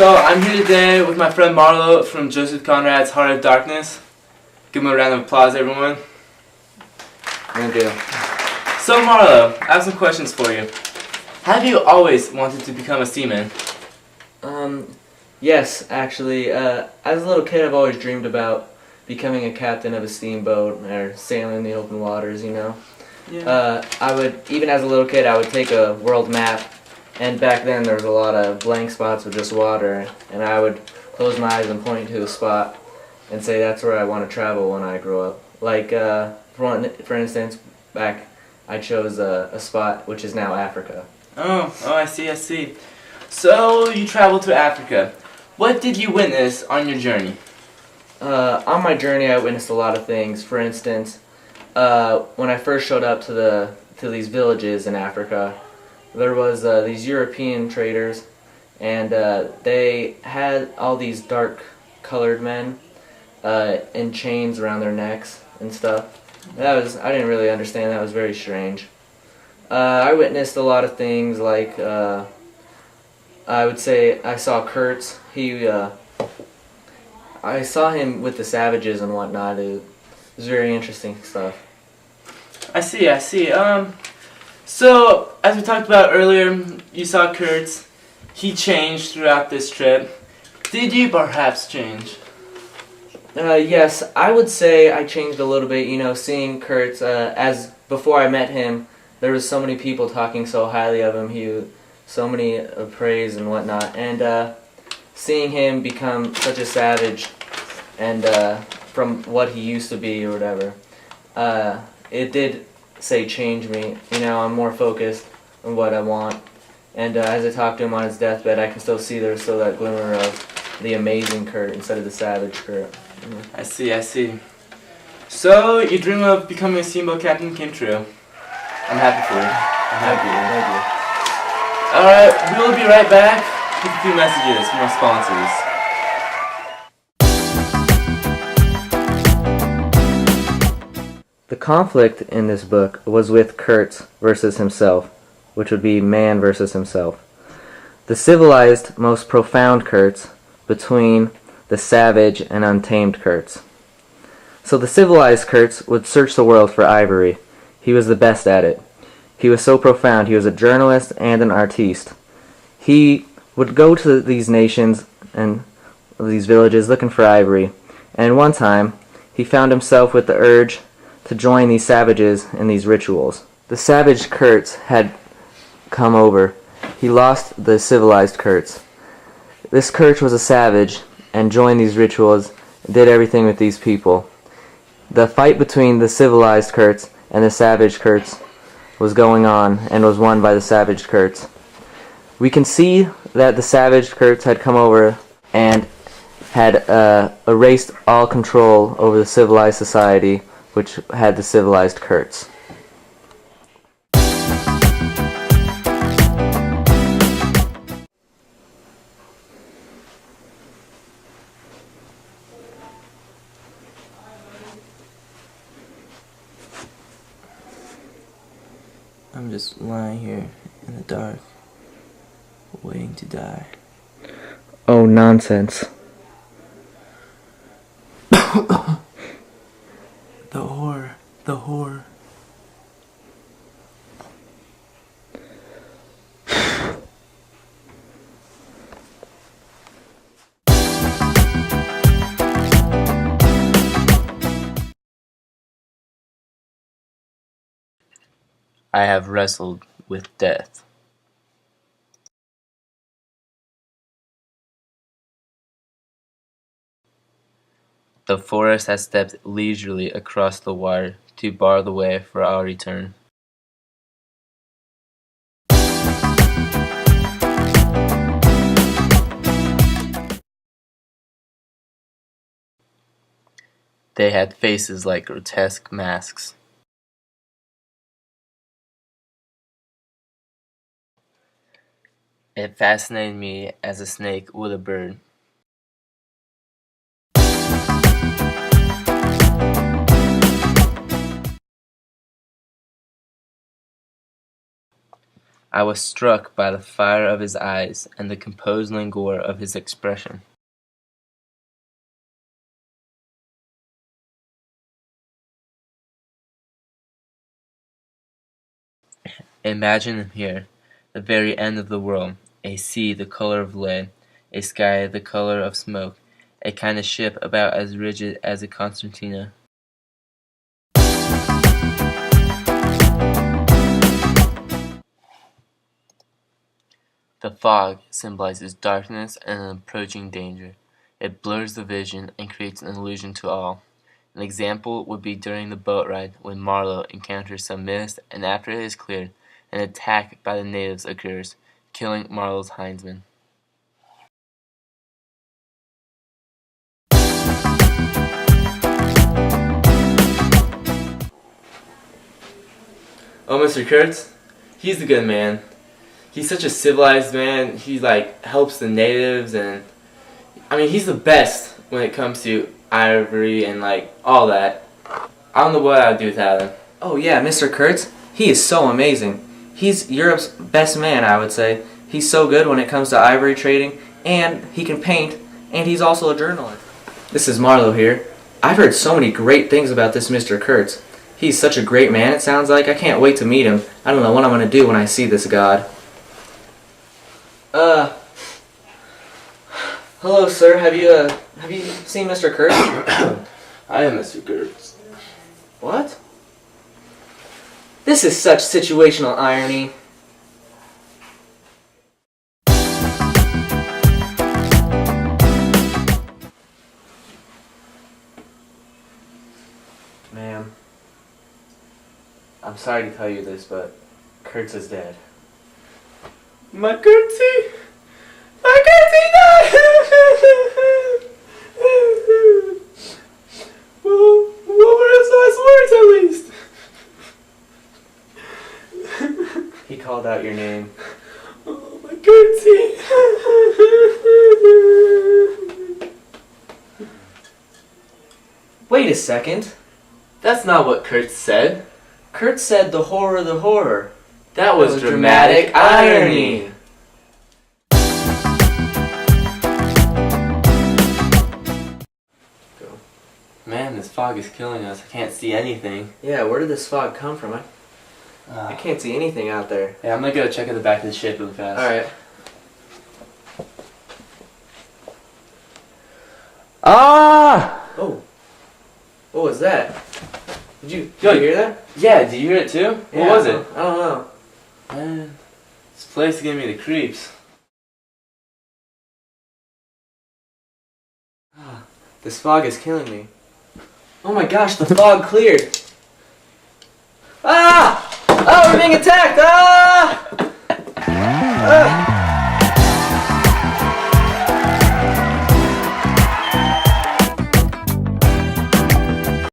So I'm here today with my friend Marlo from Joseph Conrad's Heart of Darkness. Give him a round of applause, everyone. Thank you. So Marlo, I have some questions for you. Have you always wanted to become a seaman? Yes, actually. As a little kid, I've always dreamed about becoming a captain of a steamboat or sailing the open waters, you know. Yeah. Even as a little kid, I would take a world map, and back then there was a lot of blank spots with just water, and I would close my eyes and point to a spot and say that's where I want to travel when I grow up. Like, for instance, back I chose a spot which is now Africa. Oh, I see. So you traveled to Africa. What did you witness on your journey? On my journey, I witnessed a lot of things. For instance, when I first showed up to these villages in Africa, there was these European traders, and they had all these dark-colored men in chains around their necks and stuff. I didn't really understand. That was very strange. I witnessed a lot of things like I would say I saw Kurtz. I saw him with the savages and whatnot. It was very interesting stuff. I see. So, as we talked about earlier, you saw Kurtz. He changed throughout this trip. Did you perhaps change? Yes, I would say I changed a little bit. You know, seeing Kurtz, as before I met him, there was so many people talking so highly of him. So many praise and whatnot, and seeing him become such a savage, and from what he used to be or whatever, it did change me. You know, I'm more focused on what I want, and as I talked to him on his deathbed, I can still see there's still that glimmer of the amazing Kurt instead of the savage Kurt. Mm-hmm. I see. So your dream of becoming a steamboat captain came true. I'm happy for you. Thank you. Alright, we will be right back with a few messages from our sponsors. The conflict in this book was with Kurtz versus himself, which would be man versus himself. The civilized, most profound Kurtz between the savage and untamed Kurtz. So the civilized Kurtz would search the world for ivory. He was the best at it. He was so profound. He was a journalist and an artiste. He would go to these nations and these villages looking for ivory. And one time, he found himself with the urge to join these savages in these rituals. The savage Kurtz had come over. He lost the civilized Kurtz. This Kurtz was a savage and joined these rituals, did everything with these people. The fight between the civilized Kurtz and the savage Kurtz was going on and was won by the savage Kurtz. We can see that the savage Kurtz had come over and had erased all control over the civilized society, which had the civilized Kurtz. I'm just lying here in the dark, waiting to die. Oh, nonsense. The whore. I have wrestled with death. The forest has stepped leisurely across the water to bar the way for our return. They had faces like grotesque masks. It fascinated me as a snake would a bird. I was struck by the fire of his eyes and the composed languor of his expression. Imagine him here, the very end of the world, a sea the color of lead, a sky the color of smoke, a kind of ship about as rigid as a concertina. The fog symbolizes darkness and an approaching danger. It blurs the vision and creates an illusion to all. An example would be during the boat ride when Marlowe encounters some mist, and after it is cleared, an attack by the natives occurs, killing Marlowe's hindsman. Oh, Mr. Kurtz? He's the good man. He's such a civilized man. He helps the natives, and I mean he's the best when it comes to ivory and all that. I don't know what I'd do without him. Oh yeah, Mr. Kurtz, he is so amazing. He's Europe's best man, I would say. He's so good when it comes to ivory trading, and he can paint, and he's also a journalist. This is Marlowe here. I've heard so many great things about this Mr. Kurtz. He's such a great man, it sounds like. I can't wait to meet him. I don't know what I'm going to do when I see this god. Hello, sir. Have you seen Mr. Kurtz? I am Mr. Kurtz. What? This is such situational irony. Ma'am, I'm sorry to tell you this, but Kurtz is dead. My Kurtzy! My Kurtzy died! Well, what were his last words at least? He called out your name. Oh, my Kurtzy! Wait a second. That's not what Kurtz said. Kurtz said the horror, the horror. That was dramatic irony. Man, this fog is killing us. I can't see anything. Yeah, where did this fog come from? I can't see anything out there. Yeah, I'm gonna go check at the back of the ship really fast. Alright. Ah! Oh. What was that? Did you hear that? Yeah, did you hear it too? Yeah, What was it? I don't know. Man, this place is giving me the creeps. This fog is killing me. Oh my gosh, the fog cleared. Ah! Oh, we're being attacked! Ah!